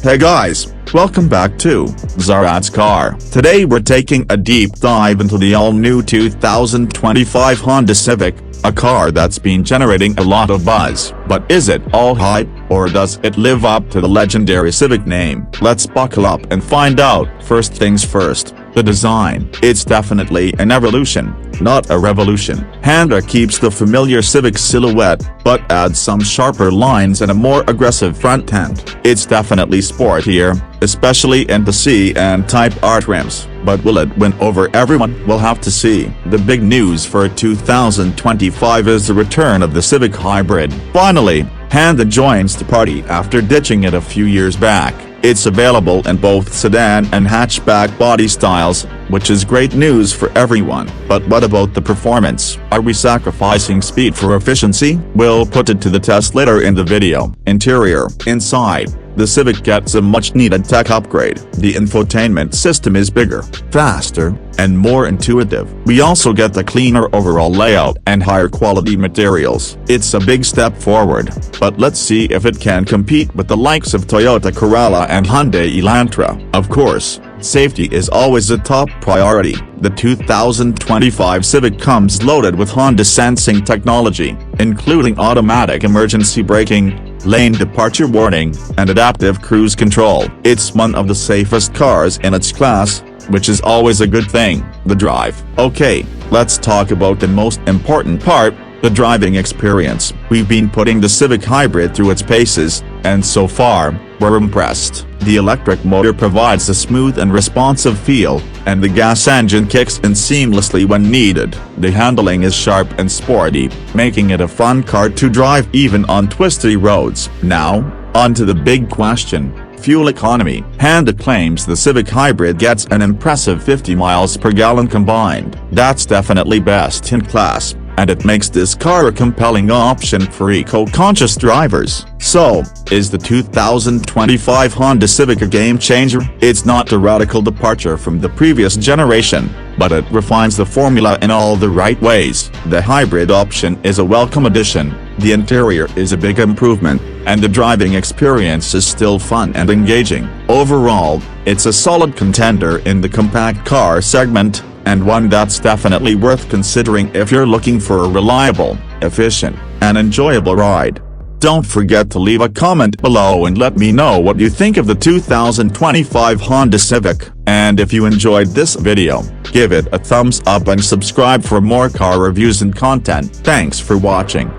Hey guys, welcome back to Zaraz Car. Today we're taking a deep dive into the all-new 2025 Honda Civic, a car that's been generating a lot of buzz. But is it all hype, or does it live up to the legendary Civic name? Let's buckle up and find out. First things first, the design. It's definitely an evolution, not a revolution. Honda keeps the familiar Civic silhouette, but adds some sharper lines and a more aggressive front end. It's definitely sportier, especially in the C and Type R trims. But will it win over everyone? We'll have to see. The big news for 2025 is the return of the Civic Hybrid. Finally, Honda joins the party after ditching it a few years back. It's available in both sedan and hatchback body styles, which is great news for everyone. But what about the performance? Are we sacrificing speed for efficiency? We'll put it to the test later in the video. Interior. Inside, the Civic gets a much-needed tech upgrade. The infotainment system is bigger, faster, and more intuitive. We also get a cleaner overall layout and higher quality materials. It's a big step forward, but let's see if it can compete with the likes of Toyota Corolla and Hyundai Elantra. Of course, safety is always a top priority. The 2025 Civic comes loaded with Honda sensing technology, including automatic emergency braking, lane departure warning, and adaptive cruise control. It's one of the safest cars in its class, which is always a good thing. The drive. Okay, let's talk about the most important part, the driving experience. We've been putting the Civic Hybrid through its paces, and so far, we're impressed. The electric motor provides a smooth and responsive feel, and the gas engine kicks in seamlessly when needed. The handling is sharp and sporty, making it a fun car to drive even on twisty roads. Now, on to the big question. Fuel economy. Honda claims the Civic Hybrid gets an impressive 50 miles per gallon combined. That's definitely best in class, and it makes this car a compelling option for eco-conscious drivers. So, is the 2025 Honda Civic a game-changer? It's not a radical departure from the previous generation, but it refines the formula in all the right ways. The hybrid option is a welcome addition, the interior is a big improvement, and the driving experience is still fun and engaging. Overall, it's a solid contender in the compact car segment, and one that's definitely worth considering if you're looking for a reliable, efficient, and enjoyable ride. Don't forget to leave a comment below and let me know what you think of the 2025 Honda Civic. And if you enjoyed this video, give it a thumbs up and subscribe for more car reviews and content. Thanks for watching.